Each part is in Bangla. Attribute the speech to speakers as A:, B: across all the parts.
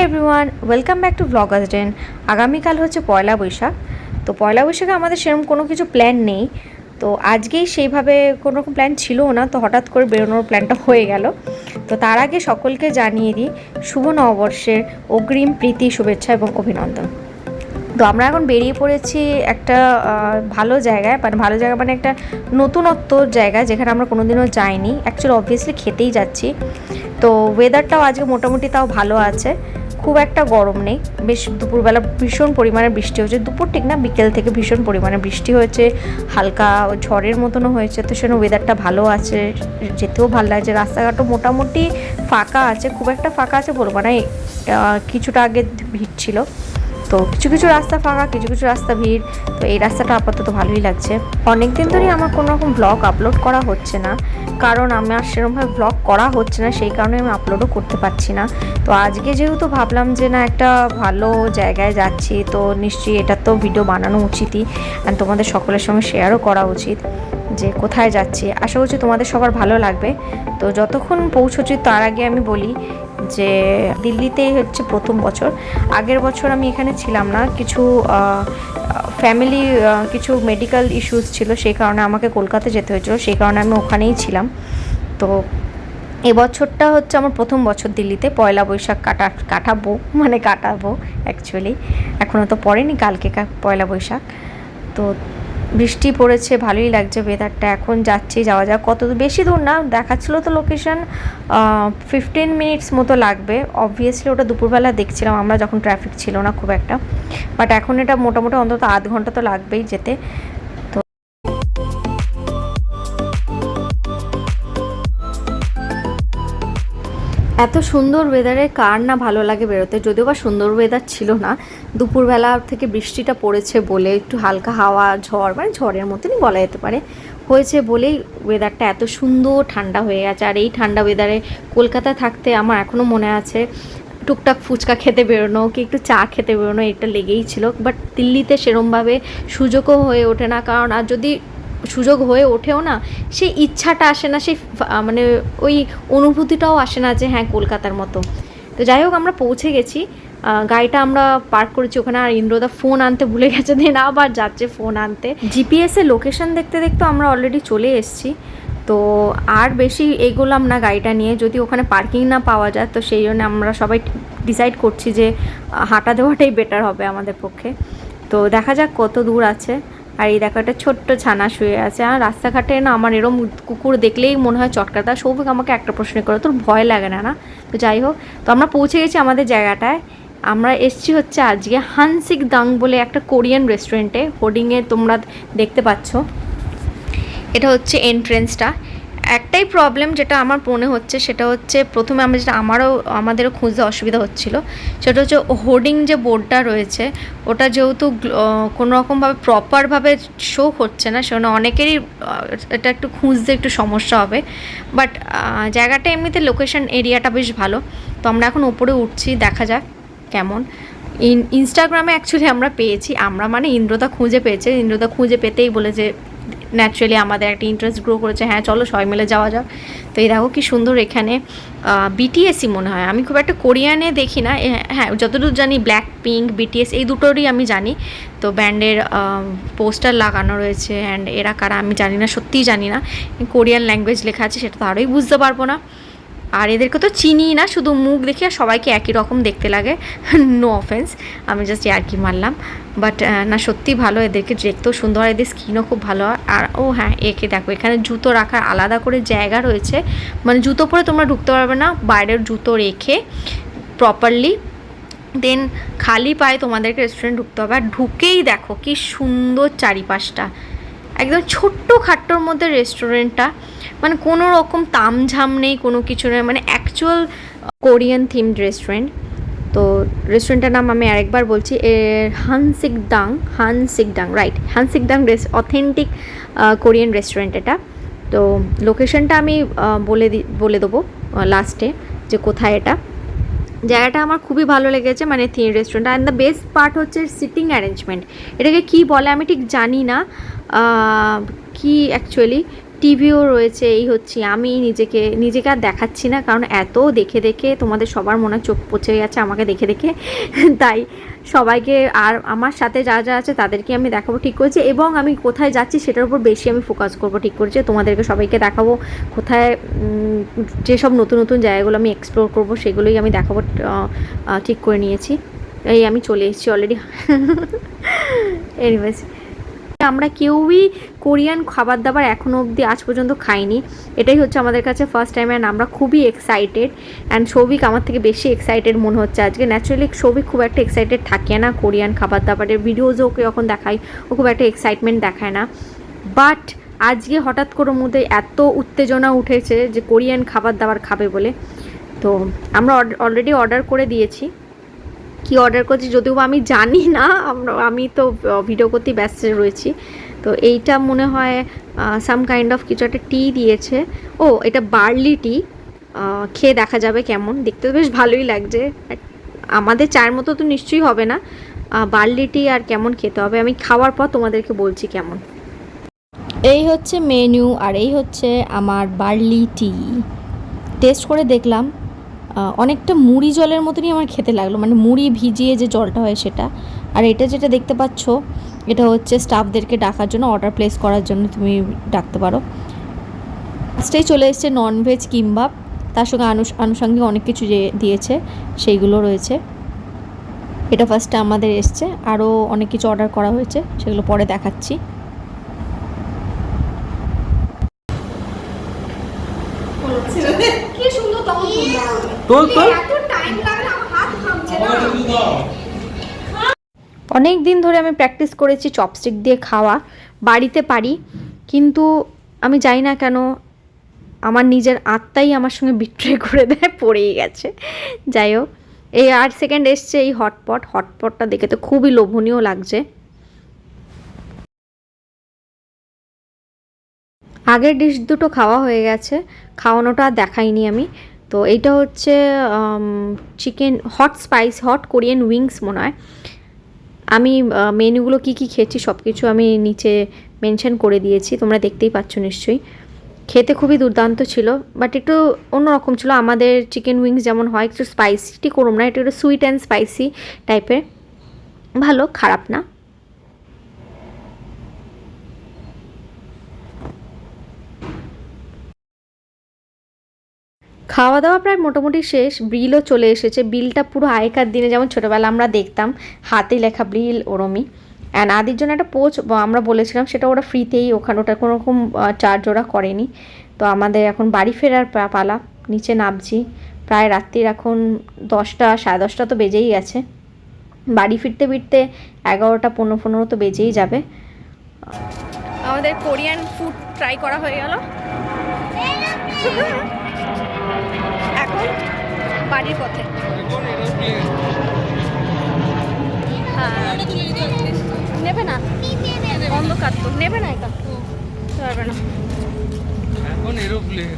A: Everyone, welcome back to bloggers den. আগামীকাল হচ্ছে পয়লা বৈশাখ। তো পয়লা বৈশাখে আমাদের সেরকম কোনো কিছু প্ল্যান নেই। তো আজকেই সেইভাবে কোনো রকম প্ল্যান ছিলও না, তো হঠাৎ করে বেরোনোর প্ল্যানটা হয়ে গেল। তো তার আগে সকলকে জানিয়ে দিই শুভ নববর্ষের অগ্রিম প্রীতি, শুভেচ্ছা এবং অভিনন্দন। তো আমরা এখন বেরিয়ে পড়েছি একটা ভালো জায়গায়, মানে একটা নতুনত্বর জায়গায় যেখানে আমরা কোনোদিনও যাইনি। অ্যাকচুয়ালি অবভিয়াসলি খেতেই যাচ্ছি। তো ওয়েদারটাও আজকে মোটামুটি তাও ভালো আছে, খুব একটা গরম নেই। বেশ দুপুরবেলা ভীষণ পরিমাণে বৃষ্টি হয়েছে, দুপুর ঠিক না বিকেল থেকে ভীষণ পরিমাণে বৃষ্টি হয়েছে, হালকা ঝড়ের মতনও হয়েছে। তো সেজন্য ওয়েদারটা ভালো আছে, যেতেও ভালো লাগছে। রাস্তাঘাটও মোটামুটি ফাঁকা আছে, খুব একটা ফাঁকা আছে বলবো না, কিছুটা আগে ভিড় ছিল। তো কিছু কিছু রাস্তা ফাঁকা, কিছু কিছু রাস্তা ভিড়। তো এই রাস্তাটা আপাতত ভালোই লাগছে। অনেক দিন ধরেই আমার কোনো রকম ব্লগ আপলোড করা হচ্ছে না, কারণ আমার সেরকমভাবে ব্লগ করা হচ্ছে না, সেই কারণে আমি আপলোডও করতে পারছি না। তো আজকে যেহেতু ভাবলাম যে না, একটা ভালো জায়গায় যাচ্ছি, তো নিশ্চয়ই এটা তো ভিডিও বানানো উচিতই, অ্যান্ড তোমাদের সকলের সঙ্গে শেয়ারও করা উচিত যে কোথায় যাচ্ছি। আশা করছি তোমাদের সবার ভালো লাগবে। তো যতক্ষণ পৌঁছচ্ছি তার আগে আমি বলি যে দিল্লিতেই হচ্ছে প্রথম বছর। আগের বছর আমি এখানে ছিলাম না, কিছু ফ্যামিলি কিছু মেডিকেল ইস্যুস ছিল, সেই কারণে আমাকে কলকাতা যেতে হয়েছিল, সেই কারণে আমি ওখানেই ছিলাম। তো এবছরটা হচ্ছে আমার প্রথম বছর দিল্লিতে। পয়লা বৈশাখ কাটাবো অ্যাকচুয়ালি এখনও তো পড়েনি, কালকে পয়লা বৈশাখ। তো বৃষ্টি পড়েছে, ভালোই লাগছে ওয়েদারটা। এখন যাওয়া যাক। কত বেশি দূর না, দেখাচ্ছিল তো লোকেশন 15 মিনিটস মতো লাগবে। অবভিয়াসলি ওটা দুপুরবেলা দেখছিলাম আমরা, যখন ট্রাফিক ছিল না খুব একটা, বাট এখন এটা মোটামুটি অন্তত আধ ঘন্টা তো লাগবেই যেতে। তো এত সুন্দর ওয়েদারে কার না ভালো লাগে বেরোতে, যদিও বা সুন্দর ওয়েদার ছিল না, দুপুরবেলা থেকে বৃষ্টিটা পড়েছে বলে, একটু হালকা হাওয়া ঝড়, মানে ঝড়ের মতনই বলা যেতে পারে, হয়েছে বলেই ওয়েদারটা এত সুন্দর ঠান্ডা হয়ে গেছে। আর এই ঠান্ডা ওয়েদারে কলকাতায় থাকতে আমার এখনও মনে আছে টুকটাক ফুচকা খেতে বেরোনো কি একটু চা খেতে বেরোনো, এটা লেগেই ছিল। বাট দিল্লিতে সেরমভাবে সুযোগও হয়ে ওঠে না, কারণ আর যদি সুযোগ হয়ে ওঠেও না, সেই ইচ্ছাটা আসে না, সেই মানে ওই অনুভূতিটাও আসে না যে হ্যাঁ কলকাতার মতো। তো যাই হোক, আমরা পৌঁছে গেছি, গাড়িটা আমরা পার্ক করেছি ওখানে। আর ইন্দ্রদা ফোন আনতে ভুলে গেছে, দিন আবার যাচ্ছে ফোন আনতে। জিপিএসে লোকেশন দেখতে দেখতে আমরা অলরেডি চলে এসেছি। তো আর বেশি এগোলাম না গাড়িটা নিয়ে, যদি ওখানে পার্কিং না পাওয়া যায়, তো সেই জন্য আমরা সবাই ডিসাইড করছি যে হাঁটা দেওয়াটাই বেটার হবে আমাদের পক্ষে। তো দেখা যাক কত দূর আছে। আর এই দেখো একটা ছোট্ট ছানা শুয়ে আছে। আর রাস্তাঘাটে না আমার এরম কুকুর দেখলেই মনে হয় চটকাতা। সৌভিক আমাকে একটা প্রশ্ন করে, তোর ভয় লাগে না? তো যাই হোক, তো আমরা পৌঁছে গেছি আমাদের জায়গাটায়। আমরা এসছি হচ্ছে আজকে হানসিক দাং বলে একটা কোরিয়ান রেস্টুরেন্টে। হোর্ডিংয়ে তোমরা দেখতে পাচ্ছ, এটা হচ্ছে এন্ট্রেন্সটা। একটাই প্রবলেম যেটা আমার মনে হচ্ছে, সেটা হচ্ছে প্রথমে আমরা যেটা আমাদেরও খুঁজতে অসুবিধা হচ্ছিল, সেটা হচ্ছে হোর্ডিং যে বোর্ডটা রয়েছে, ওটা যেহেতু কোনো রকমভাবে প্রপারভাবে শো হচ্ছে না, সেজন্য অনেকেরই এটা একটু খুঁজতে একটু সমস্যা হবে। বাট জায়গাটা এমনিতে লোকেশন এরিয়াটা বেশ ভালো। তো আমরা এখন ওপরে উঠছি, দেখা যাক কেমন। ইনস্টাগ্রামে অ্যাকচুয়ালি আমরা পেয়েছি, আমরা মানে ইন্দ্রদা খুঁজে পেয়েছে। ইন্দ্রদা খুঁজে পেতেই বলে যে ন্যাচারালি আমাদের একটা ইন্টারেস্ট গ্রো করেছে, হ্যাঁ চলো সবাই মিলে যাওয়া যাক। তো এই দেখো কি সুন্দর, এখানে বিটিএসই মনে হয়, আমি খুব একটা কোরিয়ানে দেখি না। হ্যাঁ যতদূর জানি ব্ল্যাক পিঙ্ক, বিটিএস এই দুটোরই আমি জানি। তো ব্যান্ডের পোস্টার লাগানো রয়েছে, অ্যান্ড এরা কারা আমি জানি না, সত্যিই জানি না। কোরিয়ান ল্যাঙ্গুয়েজ লেখা আছে, সেটা তো আরোই বুঝতে পারবো না। আর এদেরকে তো চিনি না, শুধু মুখ দেখি আর সবাইকে একই রকম দেখতে লাগে। নো অফেন্স, আমি জাস্ট ইয়ার্কি মারলাম। বাট না সত্যি ভালো, এদেরকে দেখতেও সুন্দর, আর এদের স্কিনও খুব ভালো। আর ও হ্যাঁ, একে দেখো, এখানে জুতো রাখার আলাদা করে জায়গা রয়েছে, মানে জুতো পরে তোমরা ঢুকতে পারবে না, বাইরের জুতো রেখে প্রপারলি দেন খালি পায়ে তোমাদেরকে রেস্টুরেন্ট ঢুকতে হবে। আর ঢুকেই দেখো কি সুন্দর চারিপাশটা, একদম ছোট্ট খাট্টোর মধ্যে রেস্টুরেন্টটা, মানে কোনো রকম তামঝাম নেই, কোনো কিছু নেই, মানে অ্যাকচুয়াল কোরিয়ান থিমড রেস্টুরেন্ট। তো রেস্টুরেন্টের নাম আমি আরেকবার বলছি, হানসিক দাং রাইট, হানসিক দাং অথেন্টিক কোরিয়ান রেস্টুরেন্ট এটা। তো লোকেশনটা আমি বলে দেবো লাস্টে যে কোথায় এটা। জায়গাটা আমার খুবই ভালো লেগেছে, মানে theme restaurant. And the best part হচ্ছে সিটিং অ্যারেঞ্জমেন্ট। এটাকে কি বলে আমি ঠিক জানি না কি অ্যাকচুয়ালি, টিভিও রয়েছে। এই হচ্ছে আমি নিজেকে আর দেখাচ্ছি না, কারণ এত দেখে দেখে তোমাদের সবার মনে চোখ পচে গেছে আমাকে দেখে দেখে। তাই সবাইকে আর আমার সাথে যা যা আছে তাদেরকে আমি দেখাবো ঠিক করেছি, এবং আমি কোথায় যাচ্ছি সেটার উপর বেশি আমি ফোকাস করব ঠিক করেছি। তোমাদেরকে সবাইকে দেখাবো কোথায়, যেসব নতুন নতুন জায়গাগুলো আমি এক্সপ্লোর করব সেগুলোই আমি দেখাবো ঠিক করে নিয়েছি। এই আমি চলে এসেছি অলরেডি। এনিওয়েজ, আমরা কেউই কোরিয়ান খাবার দাবার এখনও অবধি আজ পর্যন্ত খাইনি। এটাই হচ্ছে আমাদের কাছে ফার্স্ট টাইম, অ্যান্ড আমরা খুবই এক্সাইটেড। অ্যান্ড সৌভিক আমার থেকে বেশি এক্সাইটেড মনে হচ্ছে আজকে। ন্যাচারালি সৌভিক খুব একটা এক্সাইটেড থাকে না কোরিয়ান খাবার দাবারের ভিডিওজও ওকে যখন দেখাই ও খুব একটা এক্সাইটমেন্ট দেখায় না, বাট আজকে হঠাৎ করে মধ্যে এত উত্তেজনা উঠেছে যে কোরিয়ান খাবার দাবার খাবে বলে। তো আমরা অলরেডি অর্ডার করে দিয়েছি। কি অর্ডার করছি যদিও আমি জানি না, আমি তো ভিডিও করতেই ব্যস্ত রয়েছি। তো এইটা মনে হয় সাম কাইন্ড অফ কিছু একটা টি দিয়েছে। ও, এটা বার্লি টি, খেয়ে দেখা যাবে কেমন। দেখতে তো বেশ ভালোই লাগছে, আমাদের চায়ের মতো তো নিশ্চয়ই হবে না। বার্লি টি আর কেমন খেতে হবে আমি খাওয়ার পর তোমাদেরকে বলছি কেমন। এই হচ্ছে মেনু, আর এই হচ্ছে আমার বার্লি টি। টেস্ট করে দেখলাম অনেকটা মুড়ি জলের মতনই আমার খেতে লাগলো, মানে মুড়ি ভিজিয়ে যে জলটা হয় সেটা। আর এটা যেটা দেখতে পাচ্ছ এটা হচ্ছে স্টাফদেরকে ডাকার জন্য, অর্ডার প্লেস করার জন্য তুমি ডাকতে পারো। ফার্স্টেই চলে এসছে ননভেজ কিম্বাব, তার সঙ্গে আনুষঙ্গিক অনেক কিছু দিয়েছে সেইগুলো রয়েছে। এটা ফার্স্টে আমাদের এসছে, আরও অনেক কিছু অর্ডার করা হয়েছে, সেগুলো পরে দেখাচ্ছি। অনেক দিন ধরে আমি প্র্যাকটিস করেছি চপস্টিক দিয়ে খাওয়া, বাড়িতে পারি, কিন্তু আমি জানি না কেন আমার নিজের আত্মাই আমার সঙ্গে বিট্রে করে দেয়, পড়েই গেছে। যাই হোক, এই 8 সেকেন্ড এসছে এই হটপটটা দেখে তো খুবই লোভনীয় লাগছে। আগের ডিশ দুটো খাওয়া হয়ে গেছে, খাওয়ানোটা আর দেখাইনি আমি। তো এইটা হচ্ছে চিকেন হট কোরিয়ান উইংস মনে হয়। আমি মেনুগুলো কি কি খেয়েছি সব কিছু আমি নিচে মেনশন করে দিয়েছি, তোমরা দেখতেই পাচ্ছ নিশ্চয়ই। খেতে খুবই দুর্দান্ত ছিল, বাট একটু অন্যরকম ছিল। আমাদের চিকেন উইংস যেমন হয় একটু স্পাইসি করুম না, এটা একটু সুইট অ্যান্ড স্পাইসি টাইপের, ভালো, খারাপ না। খাওয়া দাওয়া প্রায় মোটামুটি শেষ, বিলও চলে এসেছে। বিলটা পুরো আগেকার দিনে যেমন ছোটোবেলা আমরা দেখতাম হাতে লেখা বিল ওরমই। অ্যান্ড আদির জন্য একটা পোচ আমরা বলেছিলাম, সেটা ওরা ফ্রিতেই, ওটা কোনো রকম চার্জ ওরা করেনি। তো আমাদের এখন বাড়ি ফেরার পালা, নিচে নামছি। প্রায় রাত্রির এখন 10টা, সাড়ে 10টা তো বেজেই গেছে। বাড়ি ফিরতে ফিরতে 11টা 15 তো বেজেই যাবে। আমাদের কোরিয়ান ফুড ট্রাই করা হয়ে গেল। এখন বাড়ির পথে। হ্যাঁ, নেবে না, অন্ধকার তো নেবে না, এটা পারবে না এখন। এরোপ্লেন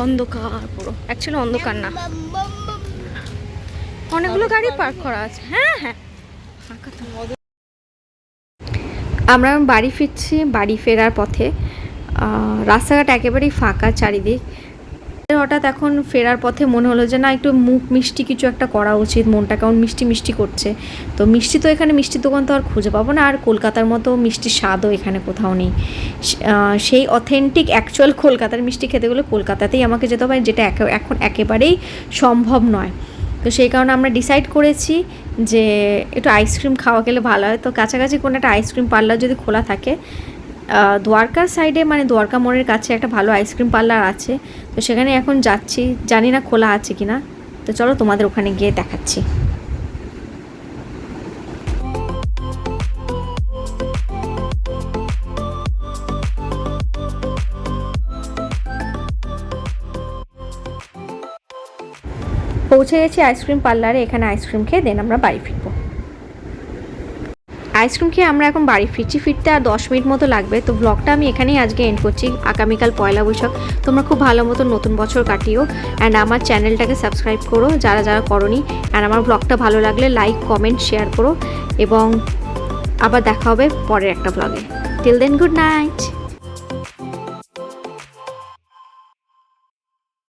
A: অন্ধকার পুরো, অ্যাকচুয়ালি অন্ধকার না, অনেকগুলো গাড়ি পার্ক করা আছে। হ্যাঁ হ্যাঁ, আমরা বাড়ি ফিরছি। বাড়ি ফেরার পথে রাস্তাঘাট একেবারেই ফাঁকা চারিদিক। হঠাৎ এখন ফেরার পথে মনে হলো যে না, একটু মুখ মিষ্টি কিছু একটা করা উচিত, মনটা কেমন মিষ্টি মিষ্টি করছে। তো মিষ্টি তো এখানে মিষ্টির দোকান তো আর খুঁজে পাবো না, আর কলকাতার মতো মিষ্টির স্বাদও এখানে কোথাও নেই। সেই অথেন্টিক অ্যাকচুয়াল কলকাতার মিষ্টি খেতে গেলে কলকাতাতেই আমাকে যেতে হবে, যেটা এখন একেবারেই সম্ভব নয়। তো সেই কারণে আমরা ডিসাইড করেছি যে একটু আইসক্রিম খাওয়া গেলে ভালো হয়। তো কাছাকাছি কোনো একটা আইসক্রিম পার্লার যদি খোলা থাকে, দ্বারকার সাইডে মানে দ্বারকা মোড়ের কাছে একটা ভালো আইসক্রিম পার্লার আছে, তো সেখানে এখন যাচ্ছি, জানি না খোলা আছে কি না। তো চলো তোমাদের ওখানে গিয়ে দেখাচ্ছি। পৌঁছে গেছি আইসক্রিম পার্লারে, এখানে আইসক্রিম খেয়ে দেন আমরা বাড়ি ফিরবো। আইসক্রিম খেয়ে আমরা এখন বাড়ি ফিরছি, ফিরতে আর 10 মিনিট মতো লাগবে। তো ব্লগটা আমি এখানেই আজকে এন্ড করছি। আগামীকাল পয়লা বৈশাখ, তোমরা খুব ভালো মতো নতুন বছর কাটিও। অ্যান্ড আমার চ্যানেলটাকে সাবস্ক্রাইব করো যারা যারা করোনি। অ্যান্ড আমার ব্লগটা ভালো লাগলে লাইক কমেন্ট শেয়ার করো, এবং আবার দেখা হবে পরের একটা ব্লগে। Till then good night.